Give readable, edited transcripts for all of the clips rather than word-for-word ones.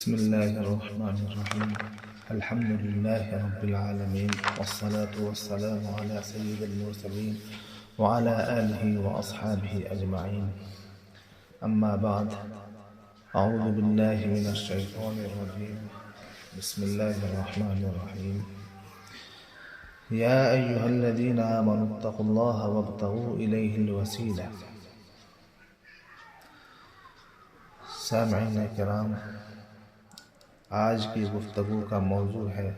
بسم الله الرحمن الرحيم. الحمد لله رب العالمين، والصلاة والسلام على سيد المرسلين وعلى آله وأصحابه أجمعين. أما بعد، أعوذ بالله من الشيطان الرجيم. بسم الله الرحمن الرحيم. يا أيها الذين آمنوا اتقوا الله وابتغوا إليه الوسيلة. سامعین کرام، آج کی گفتگو کا موضوع ہے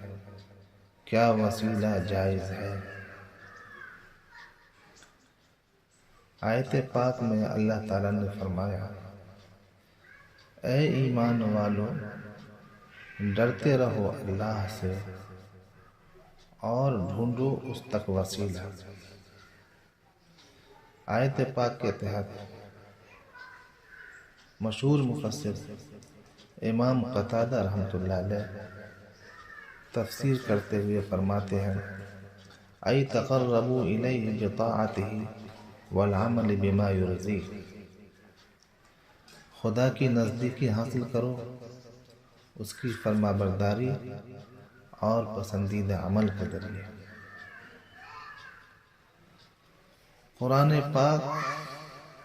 کیا وسیلہ جائز ہے؟ آیت پاک میں اللہ تعالیٰ نے فرمایا، اے ایمان والو، ڈرتے رہو اللہ سے اور ڈھونڈو اس تک وسیلہ۔ آیت پاک کے تحت مشہور مفسر امام قتادہ رحمۃ اللہ علیہ تفسیر کرتے ہوئے فرماتے ہیں، ای تقربوا الیہ بطاعتہ والعمل بما یرضیہ، خدا کی نزدیکی حاصل کرو اس کی فرما برداری اور پسندیدہ عمل کے ذریعے۔ قرآن پاک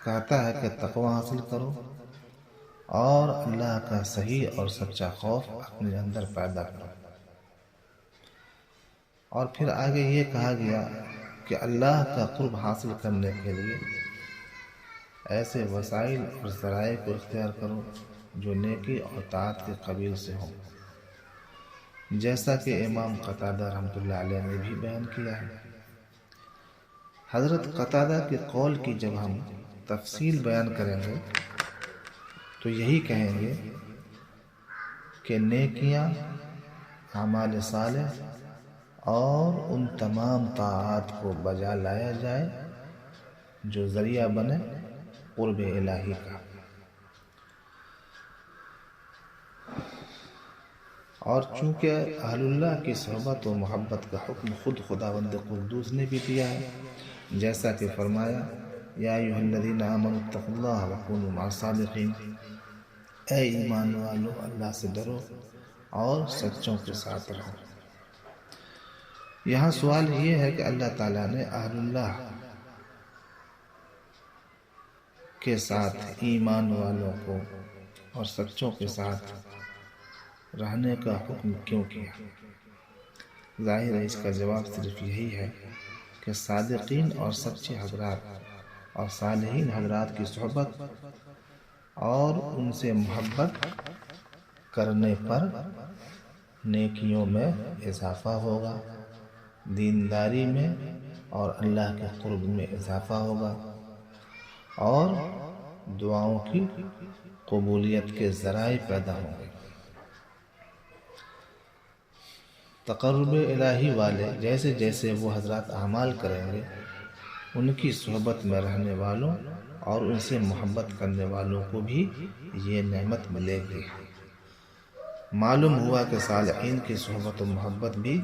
کہتا ہے کہ تقوی حاصل کرو اور اللہ کا صحیح اور سچا خوف اپنے اندر پیدا کرو، اور پھر آگے یہ کہا گیا کہ اللہ کا قرب حاصل کرنے کے لیے ایسے وسائل اور ذرائع کو اختیار کرو جو نیکی اور طاعت کے قبیل سے ہوں، جیسا کہ امام قتادہ رحمۃ اللہ علیہ نے بھی بیان کیا ہے۔ حضرت قتادہ کے قول کی جب ہم تفصیل بیان کریں گے تو یہی کہیں گے کہ نیکیاں، اعمال صالح اور ان تمام طاعات کو بجا لایا جائے جو ذریعہ بنے قرب الہی کا۔ اور چونکہ اہل اللہ کی صحبت و محبت کا حکم خود خداوند قدوس نے بھی دیا ہے، جیسا کہ فرمایا، یا ایھا الذین آمنوا اتقوا اللہ وکونوا مع الصادقین، اے ایمان والو اللہ سے ڈرو اور سچوں کے ساتھ رہو۔ یہاں سوال یہ ہے کہ اللہ تعالیٰ نے اہل اللہ کے ساتھ ایمان والوں کو اور سچوں کے ساتھ رہنے کا حکم کیوں کیا؟ ظاہر ہے اس کا جواب صرف یہی ہے کہ صادقین اور سچے حضرات اور صالحین حضرات کی صحبت اور ان سے محبت کرنے پر نیکیوں میں اضافہ ہوگا، دینداری میں اور اللہ کے قرب میں اضافہ ہوگا، اور دعاؤں کی قبولیت کے ذرائع پیدا ہوں گے۔ تقرب الہی والے جیسے جیسے وہ حضرات اعمال کریں گے، ان کی صحبت میں رہنے والوں اور ان سے محبت کرنے والوں کو بھی یہ نعمت ملے گی۔ معلوم ہوا کہ صالحین کی صحبت و محبت بھی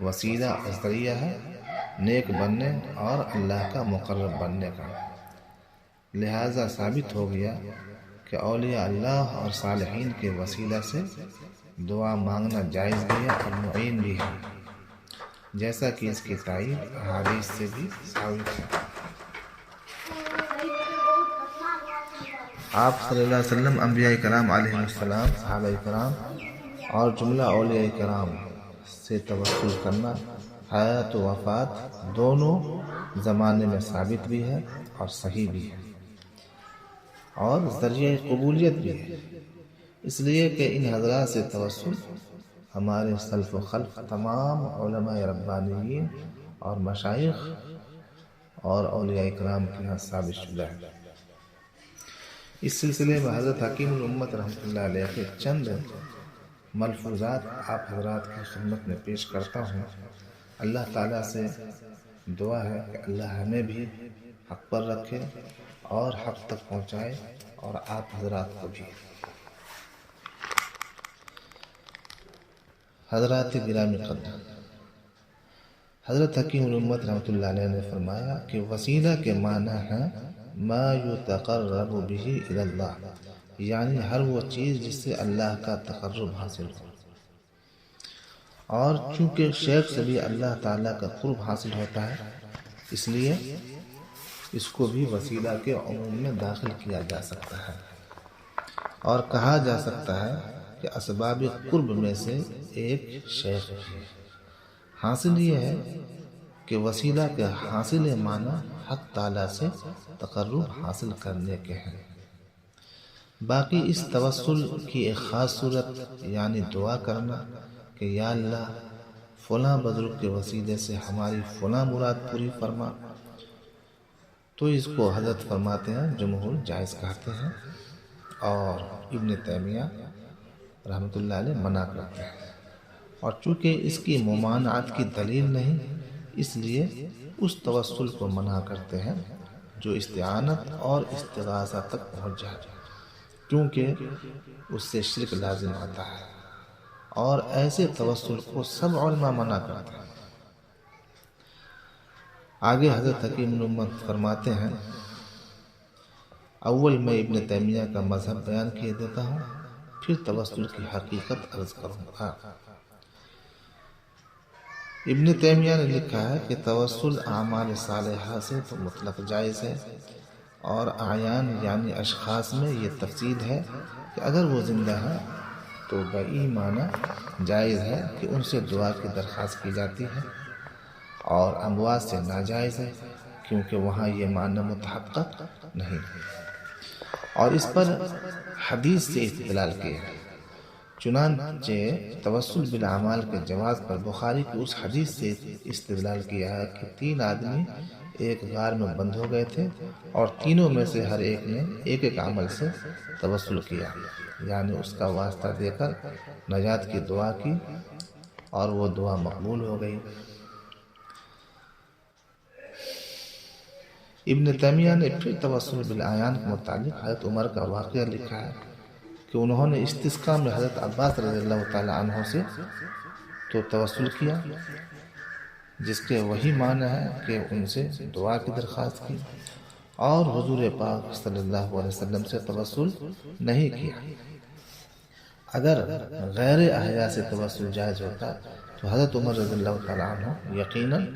وسیلہ اور ذریعہ ہے نیک بننے اور اللہ کا مقرب بننے کا۔ لہذا ثابت ہو گیا کہ اولیاء اللہ اور صالحین کے وسیلہ سے دعا مانگنا جائز بھی ہے اور معین بھی ہے، جیسا کہ اس کی تائید احادیث سے بھی ثابت ہے۔ آپ صلی اللہ علیہ وسلم، انبیاء کرام علیہ السلام، صحابہ کرام اور جملہ اولیاء کرام سے توسل کرنا حیات و وفات دونوں زمانے میں ثابت بھی ہے اور صحیح بھی ہے اور ذریعہ قبولیت بھی ہے، اس لیے کہ ان حضرات سے توسل ہمارے سلف و خلف تمام علماء ربانیین اور مشائخ اور اولیاء کرام کے یہاں ثابت شدہ ہے۔ اس سلسلے میں حضرت حکیم الامت رحمۃ اللہ علیہ کے چند ملفوظات آپ حضرات کی خدمت میں پیش کرتا ہوں۔ اللہ تعالیٰ سے دعا ہے کہ اللہ ہمیں بھی حق پر رکھے اور حق تک پہنچائے، اور آپ حضرات کو بھی۔ حضرات گرامی قدر، حضرت حکیم الامت رحمۃ اللہ علیہ نے فرمایا کہ وسیلہ کے معنی ہیں ما یتقرب بہ الی اللہ، یعنی ہر وہ چیز جس سے اللہ کا تقرب حاصل ہو، اور چونکہ شیخ سے بھی اللہ تعالیٰ کا قرب حاصل ہوتا ہے اس لیے اس کو بھی وسیلہ کے عموم میں داخل کیا جا سکتا ہے، اور کہا جا سکتا ہے کہ اسباب قرب میں سے ایک شیخ ہے۔ حاصل یہ ہے کہ وسیلہ کے حاصل معنی حق تعالیٰ سے تقرب حاصل کرنے کے ہیں۔ باقی اس توسل کی ایک خاص صورت یعنی دعا کرنا کہ یا اللہ فلاں بزرگ کے وسیلے سے ہماری فلاں مراد پوری فرما، تو اس کو حضرت فرماتے ہیں جمہور جائز کہتے ہیں، اور ابن تیمیہ رحمۃ اللہ علیہ منع کرتے ہیں، اور چونکہ اس کی ممانعت کی دلیل نہیں اس لیے اس توسل کو منع کرتے ہیں جو استعانت اور استغاثہ تک پہنچ جائے، کیونکہ اس سے شرک لازم آتا ہے، اور ایسے توسل کو سب علماء منع کرتے ہیں۔ آگے حضرت حکیم الامت فرماتے ہیں، اول میں ابن تیمیہ کا مذہب بیان کیے دیتا ہوں، پھر توسل کی حقیقت عرض کروں گا۔ ابن تیمیہ نے لکھا ہے کہ توسل اعمال صالحہ سے تو مطلق جائز ہے، اور اعیان یعنی اشخاص میں یہ تفصیل ہے کہ اگر وہ زندہ ہے تو بئی معنی جائز ہے کہ ان سے دعا کی درخواست کی جاتی ہے، اور اموات سے ناجائز ہے کیونکہ وہاں یہ معنی متحقق نہیں، اور اس پر حدیث سے استدلال کیا ہے۔ چنانچہ توسل بالاعمال کے جواز پر بخاری کی اس حدیث سے استدلال کیا ہے کہ 3 آدمی ایک غار میں بند ہو گئے تھے، اور تینوں میں سے ہر ایک نے ایک ایک عمل سے توسل کیا، یعنی اس کا واسطہ دے کر نجات کی دعا کی، اور وہ دعا مقبول ہو گئی۔ ابن تیمیہ نے پھر توسل بالاعیان کے متعلق حضرت عمر کا واقعہ لکھا ہے کہ انہوں نے استسقاء میں حضرت عباس رضی اللہ تعالی عنہ سے تو توسل کیا، جس کے وہی معنی ہے کہ ان سے دعا کی درخواست کی، اور حضور پاک صلی اللہ علیہ وسلم سے توسل نہیں کیا۔ اگر غیر احیاء سے توسل جائز ہوتا تو حضرت عمر رضی اللہ تعالی عنہ یقیناً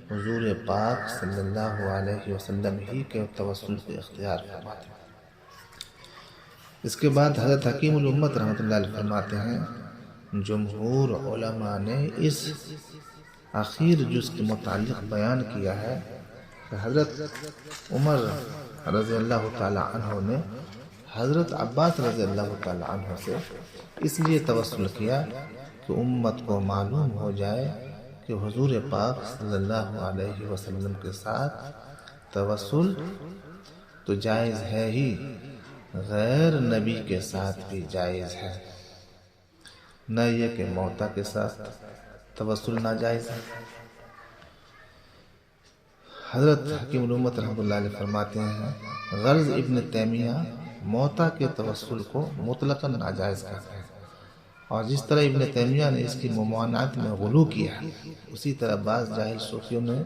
حضور پاک صلی اللہ علیہ وسلم ہی کے توسل کو اختیار فرماتے۔ اس کے بعد حضرت حکیم الامت رحمۃ اللہ علیہ فرماتے ہیں، جمہور علماء نے اس اخیر جز کے متعلق بیان کیا ہے کہ حضرت عمر رضی اللہ تعالی عنہ نے حضرت عباس رضی اللہ تعالی عنہ سے اس لیے توسل کیا کہ امت کو معلوم ہو جائے کہ حضور پاک صلی اللہ علیہ وسلم کے ساتھ توسل تو جائز ہے ہی، غیر نبی کے ساتھ بھی جائز ہے، نہ یہ کہ موتا کے ساتھ توسل ناجائز ہے۔ حضرت حکیم الامت رحمۃ اللہ علیہ فرماتے ہیں، غرض ابن تیمیہ موتا کے توسل کو مطلقاً ناجائز کرتے ہیں، اور جس طرح ابن تیمیہ نے اس کی ممانعت میں غلو کیا ہے، اسی طرح بعض جاہل صوفیوں نے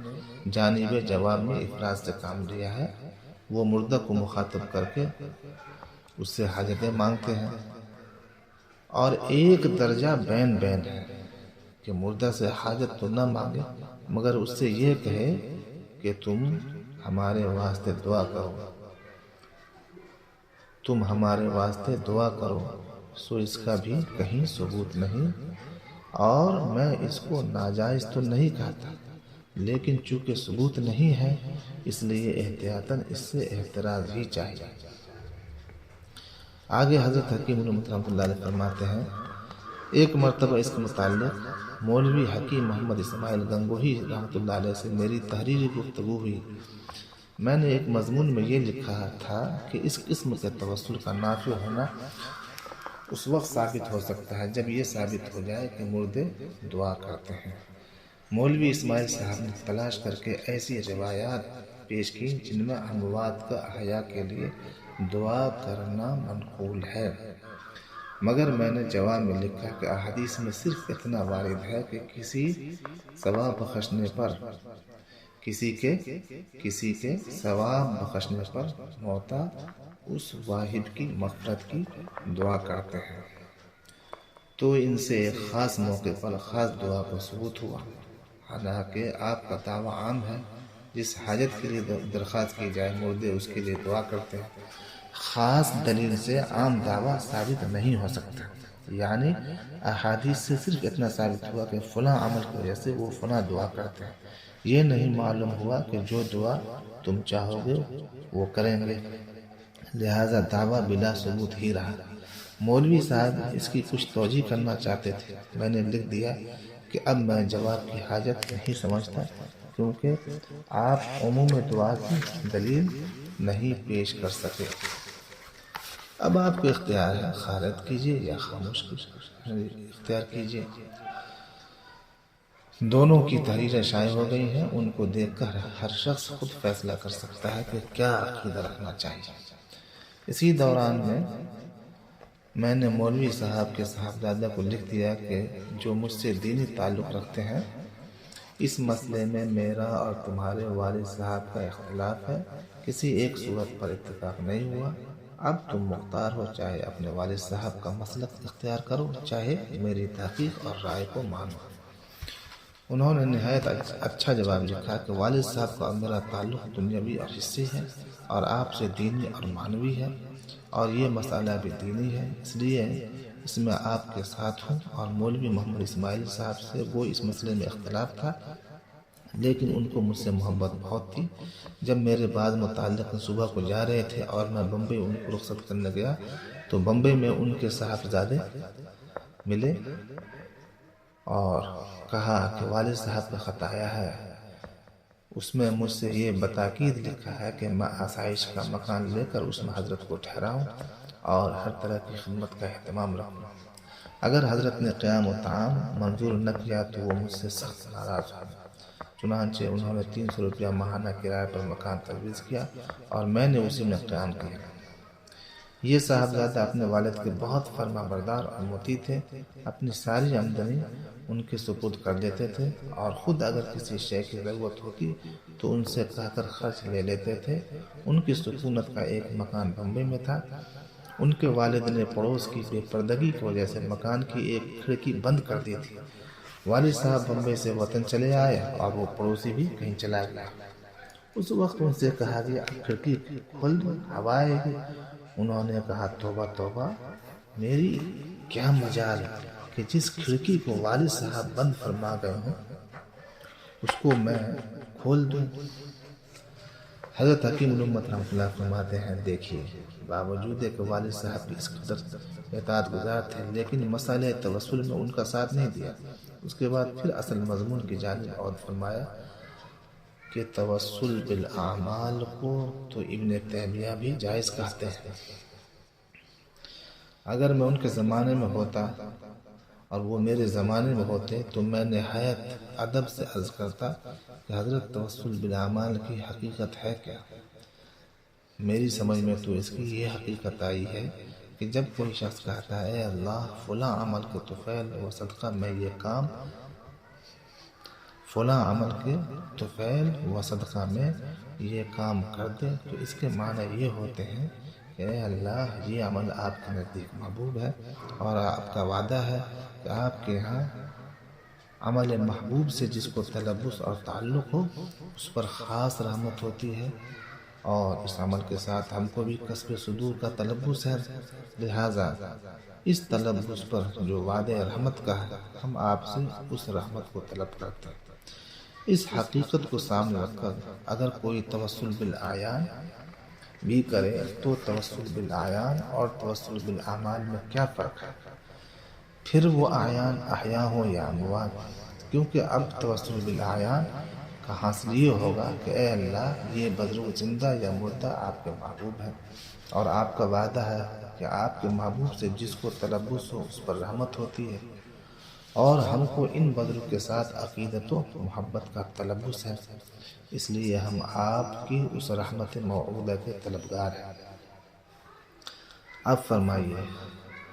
جانب جواب میں افراد سے کام لیا ہے، وہ مردہ کو مخاطب کر کے اس سے حاجتیں مانگتے ہیں، اور ایک درجہ بین بین ہے کہ مردہ سے حاجت تو نہ مانگے مگر اس سے یہ کہے کہ تم ہمارے واسطے دعا کرو، تم ہمارے واسطے دعا کرو، سو اس کا بھی کہیں ثبوت نہیں، اور میں اس کو ناجائز تو نہیں کہتا، لیکن چونکہ ثبوت نہیں ہے اس لیے احتیاطاً اس سے احتراز ہی چاہیے۔ آگے حضرت حکیم الامت رحمۃ اللہ علیہ فرماتے ہیں، ایک مرتبہ اس کے متعلق مولوی حکیم محمد اسماعیل گنگوہی رحمۃ اللہ علیہ سے میری تحریری گفتگو ہوئی۔ میں نے ایک مضمون میں یہ لکھا تھا کہ اس قسم کے توسل کا نافع ہونا اس وقت ثابت ہو سکتا ہے جب یہ ثابت ہو جائے کہ مردے دعا کرتے ہیں۔ مولوی اسماعیل صاحب نے تلاش کر کے ایسی روایات پیش کی جن میں اموات کا احیاء کے لیے دعا کرنا منقول ہے، مگر میں نے جواب میں لکھا کہ احادیث میں صرف اتنا وارد ہے کہ کسی ثواب بخشنے پر کسی کے ثواب بخشنے پر محتاج اس واحد کی مغفرت کی دعا کرتے ہیں، تو ان سے ایک خاص موقع پر خاص دعا کا ثبوت ہوا۔ حالانکہ آپ کا دعویٰ عام ہے، جس حاجت کے لیے درخواست کی جائے مردے اس کے لیے دعا کرتے ہیں۔ خاص دلیل سے عام دعویٰ ثابت نہیں ہو سکتا، یعنی احادیث سے صرف اتنا ثابت ہوا کہ فلاں عمل کی وجہ سے وہ فلاں دعا کرتے ہیں، یہ نہیں معلوم ہوا کہ جو دعا تم چاہو گے وہ کریں گے، لہذا دعویٰ بلا ثبوت ہی رہا۔ مولوی صاحب اس کی کچھ توجیہ کرنا چاہتے تھے، میں نے لکھ دیا کہ اب میں جواب کی حاجت نہیں سمجھتا، کیونکہ آپ عموم دعا کی دلیل نہیں پیش کر سکے۔ اب آپ کو اختیار ہے، خارج کیجیے یا خاموش اختیار کیجیے۔ دونوں کی تحریریں شائع ہو گئی ہیں، ان کو دیکھ کر ہر شخص خود فیصلہ کر سکتا ہے کہ کیا عقیدہ رکھنا چاہیے۔ اسی دوران میں نے مولوی صاحب کے صاحبزادہ کو لکھ دیا کہ جو مجھ سے دینی تعلق رکھتے ہیں، اس مسئلے میں میرا اور تمہارے والد صاحب کا اختلاف ہے، کسی ایک صورت پر اتفاق نہیں ہوا۔ اب تم مختار ہو، چاہے اپنے والد صاحب کا مسلک اختیار کرو، چاہے میری تحقیق اور رائے کو مانو۔ انہوں نے نہایت اچھا جواب لکھا کہ والد صاحب کا میرا تعلق دنیاوی اور حصی ہے، اور آپ سے دینی اور معنوی ہے، اور یہ مسئلہ بھی دینی ہے، اس لیے اس میں آپ کے ساتھ ہوں۔ اور مولوی محمد اسماعیل صاحب سے وہ اس مسئلے میں اختلاف تھا، لیکن ان کو مجھ سے محبت بہت تھی۔ جب میرے بعد متعلق صبح کو جا رہے تھے اور میں بمبئی ان کو رخصت کرنے گیا، تو بمبئی میں ان کے صاحبزادے ملے اور کہا کہ والد صاحب کا خط آیا ہے، اس میں مجھ سے یہ بتاکید لکھا ہے کہ میں آسائش کا مکان لے کر اس میں حضرت کو ٹھہراؤں اور ہر طرح کی خدمت کا اہتمام رکھوں۔ اگر حضرت نے قیام و طعام منظور نہ کیا تو وہ مجھ سے سخت ناراض ہو۔ چنانچہ انہوں نے 300 روپیہ ماہانہ کرائے پر مکان تجویز کیا اور میں نے اسی میں قیام کیا۔ یہ صاحبزادہ اپنے والد کے بہت فرما بردار اور مطیع تھے، اپنی ساری آمدنی ان کے سپرد کر دیتے تھے، اور خود اگر کسی شے کی ضرورت ہوتی تو ان سے کہہ کر خرچ لے لیتے تھے۔ ان کی سکونت کا ایک مکان بمبئی میں تھا۔ ان کے والد نے پڑوس کی بے پردگی کی وجہ سے مکان کی ایک کھڑکی بند کر دی تھی۔ والد صاحب بمبئی سے وطن چلے آئے اور وہ پڑوسی بھی کہیں چلا گیا۔ اس وقت ان سے کہا گیا کھڑکی کھول دو، ہوا آئے گی۔ انہوں نے کہا توبہ توبہ، میری کیا مجال کہ جس کھڑکی کو والد صاحب بند فرما گئے ہوں اس کو میں کھول دوں۔ حضرت حکیم الامت رحمۃ اللہ فرماتے ہیں، دیکھیے باوجود کہ والد صاحب کی اس قدر اطاعت گزار تھے، لیکن مسئلہ توسل میں ان کا ساتھ نہیں دیا۔ اس کے بعد پھر اصل مضمون کی جانب عود فرمایا کہ توسل بالاعمال کو تو ابن تیمیہ بھی جائز کہتے ہیں۔ اگر میں ان کے زمانے میں ہوتا اور وہ میرے زمانے میں ہوتے تو میں نہایت ادب سے عرض کرتا کہ حضرت توسل بالاعمال کی حقیقت ہے کیا؟ میری سمجھ میں تو اس کی یہ حقیقت آئی ہے کہ جب کوئی شخص کہتا ہے اے اللہ فلاں عمل کے طفیل و صدقہ میں یہ کام، فلاں عمل کے طفیل و صدقہ میں یہ کام کر دے، تو اس کے معنی یہ ہوتے ہیں کہ اے اللہ یہ عمل آپ کے نزدیک محبوب ہے، اور آپ کا وعدہ ہے کہ آپ کے ہاں عمل محبوب سے جس کو تلبس اور تعلق ہو اس پر خاص رحمت ہوتی ہے، اور اس عمل کے ساتھ ہم کو بھی کسب صدور کا تلبس ہے، لہٰذا اس تلبس پر جو وعدہ رحمت کا ہے ہم آپ سے اس رحمت کو طلب کرتے ہیں۔ اس حقیقت کو سامنے رکھ کر اگر کوئی توسل بالاعیان بھی کرے تو توسل بالاعیان اور توسل بالاعمال میں کیا فرق ہے؟ پھر وہ اعیان احیا ہوں یا اموات، کیونکہ اب توسل بالاعیان کا حاصل یہ ہوگا کہ اے اللہ یہ بزرگ زندہ یا مردہ آپ کے محبوب ہے، اور آپ کا وعدہ ہے کہ آپ کے محبوب سے جس کو تلبس ہو اس پر رحمت ہوتی ہے، اور ہم کو ان بزرگ کے ساتھ عقیدت و محبت کا تلبس ہے، اس لیے ہم آپ کی اس رحمت موعودہ کے طلبگار ہیں۔ اب فرمائیے،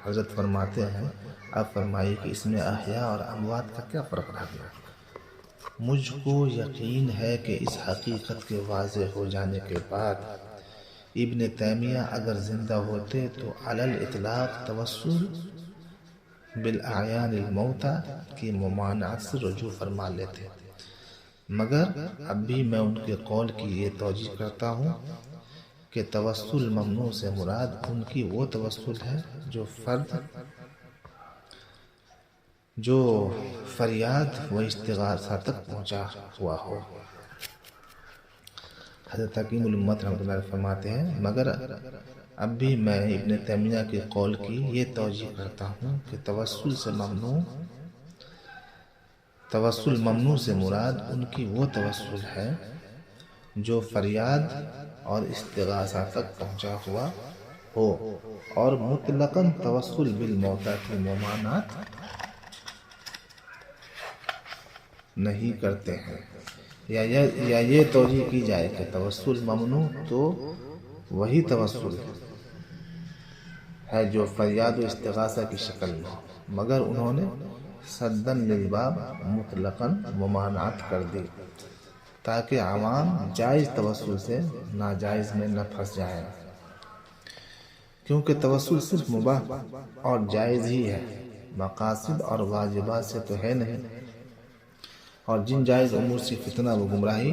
حضرت فرماتے ہیں اب فرمائیے کہ اس میں احیاء اور اموات کا کیا فرق رہ گیا؟ مجھ کو یقین ہے کہ اس حقیقت کے واضح ہو جانے کے بعد ابن تیمیہ اگر زندہ ہوتے تو علی الاطلاق توسل بالاعیان الموتى کی ممانعت سے رجوع فرما لیتے، مگر اب بھی میں ان کے قول کی یہ توجیہ کرتا ہوں کہ توسل ممنوع سے مراد ان کی وہ توسل ہے جو فریاد و استغاثہ تک پہنچا ہوا ہو۔ حضرت حکیم الامت رحمۃ اللہ علیہ فرماتے ہیں مگر اب بھی میں ابن تیمیہ کے قول کی یہ توجیہ کرتا ہوں کہ توسل ممنوع سے مراد ان کی وہ توسل ہے جو فریاد اور استغاثہ تک پہنچا ہوا ہو، اور مطلقاً توسل بالموتى کی ممانعت نہیں کرتے ہیں، یا یہ توجیہ کی جائے کہ توسل ممنوع تو وہی توسل ہے جو فریاد و استغاثہ کی شکل میں، مگر انہوں نے سدًا للباب مطلقاً ممانعت کر دی تاکہ عوام جائز توسل سے ناجائز میں نہ پھنس جائیں، کیونکہ توسل صرف مباح اور جائز ہی ہے، مقاصد اور واجبات سے تو ہے نہیں، اور جن جائز امور سے فتنہ و گمراہی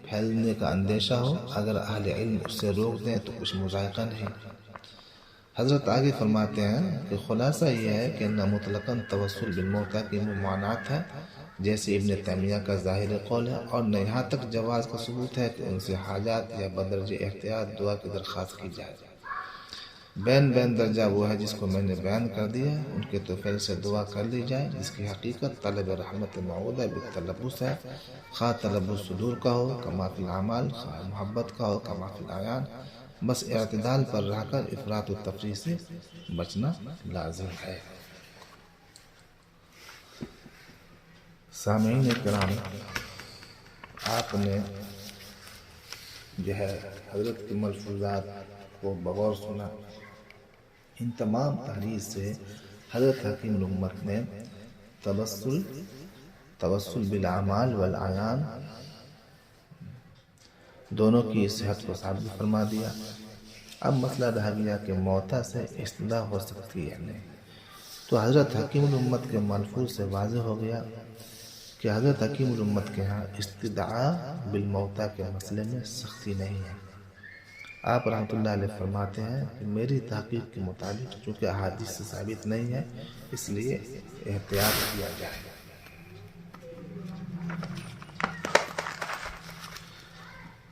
پھیلنے کا اندیشہ ہو اگر اہل علم اس سے روک دیں تو کچھ مذائقہ نہیں۔ حضرت آگے فرماتے ہیں کہ خلاصہ یہ ہے کہ نہ مطلقاً توسل بالموتى کی ممانعت ہے جیسے ابن تیمیہ کا ظاہر قول ہے، اور نہ یہاں تک جواز کا ثبوت ہے کہ ان سے حاجات یا بدرجہ احتیاط دعا کی درخواست کی جائے۔ بین درجہ وہ ہے جس کو میں نے بیان کر دیا ہے، ان کے توفیل سے دعا کر لی جائے جس کی حقیقت طلب رحمت معودہ بالتلبس ہے، خواہ تلبس صدور کا ہو کما فی الاعمال، خواہ محبت کا ہو کما فی الاعیان، بس اعتدال پر رہ کر افراط و تفریط سے بچنا لازم ہے۔ سامعین کرام، آپ نے جو ہے حضرت کے ملفوظات کو بغور سنا۔ ان تمام تحریر سے حضرت حکیم الامت نے توسل بالاعمال والاعیان دونوں کی صحت کو ثابت فرما دیا۔ اب مسئلہ رہ گیا کہ موتیٰ سے استدعا ہو سکتی ہے نہیں، تو حضرت حکیم الامت کے ملفوظ سے واضح ہو گیا کہ حضرت حکیم الامت کے ہاں استدعاء بالموتیٰ کے مسئلے میں سختی نہیں ہے۔ آپ رحمۃ اللہ علیہ فرماتے ہیں کہ میری تحقیق کے مطابق چونکہ احادیث سے ثابت نہیں ہے اس لیے احتیاط کیا جائے۔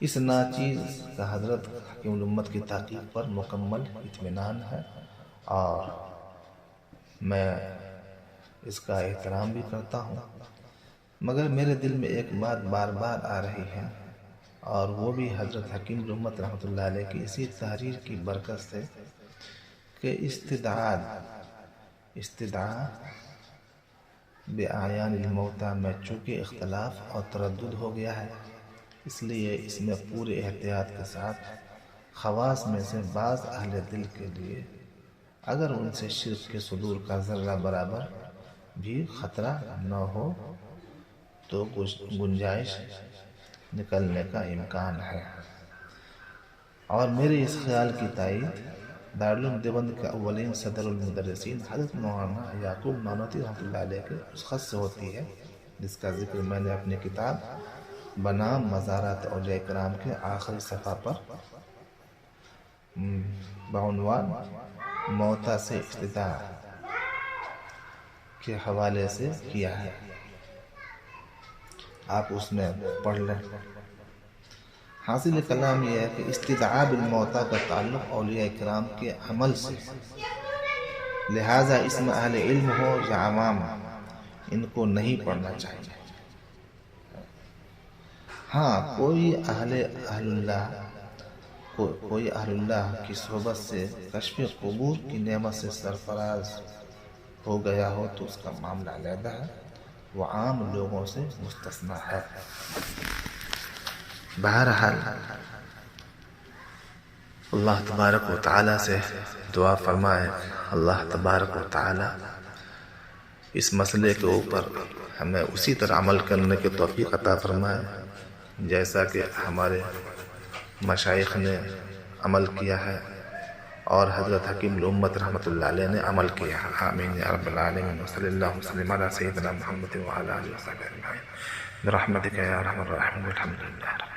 اس ناچیز کا حضرت حکیم الامت کی تحقیق پر مکمل اطمینان ہے، اور میں اس کا احترام بھی کرتا ہوں، مگر میرے دل میں ایک بات بار بار آ رہی ہے، اور وہ بھی حضرت حکیم الامت رحمۃ اللہ علیہ کی اسی تحریر کی برکت سے کہ استدعاء بأعیان الموتیٰ میں چونکہ اختلاف اور تردد ہو گیا ہے، اس لیے اس میں پورے احتیاط کے ساتھ خواص میں سے بعض اہل دل کے لیے اگر ان سے شرک کے صدور کا ذرہ برابر بھی خطرہ نہ ہو تو گنجائش نکلنے کا امکان ہے۔ اور میرے اس خیال کی تائید دارالعلوم دیوبند کے اولین صدر المدرسین حضرت مولانا یعقوب نانوتوی رحمۃ اللہ علیہ کے اس خط سے ہوتی ہے جس کا ذکر میں نے اپنی کتاب بنام مزارات اولیاء کرام کے آخری صفحہ پر بعنوان موتیٰ سے استدعاء کے حوالے سے کیا ہے، آپ اس میں پڑھ لیں۔ حاصل کلام یہ ہے کہ استدعاء بالموتیٰ کا تعلق اولیاء کرام کے عمل سے، لہٰذا اس میں اہل علم ہو یا عوام ان کو نہیں پڑھنا چاہیے۔ ہاں کوئی اہل اللہ کی صحبت سے کشف قبور کی نعمت سے سرفراز ہو گیا ہو تو اس کا معاملہ علیحدہ ہے، وہ عام لوگوں سے مستثنیٰ ہے۔ بہرحال اللہ تبارک و تعالیٰ سے دعا فرمائے، اللہ تبارک و تعالیٰ اس مسئلے کے اوپر ہمیں اسی طرح عمل کرنے کی توفیق عطا فرمائے جیسا کہ ہمارے مشائخ نے عمل کیا ہے اور حضرت حکیم الامت رحمۃ اللہ علیہ نے عمل کیا ہے. آمین یا رب العالمین. وصلی اللہ وسلم علی سیدنا محمد وعلی آلہ وصحبہ اجمعین برحمتک یا ارحم الراحمین والحمد للہ.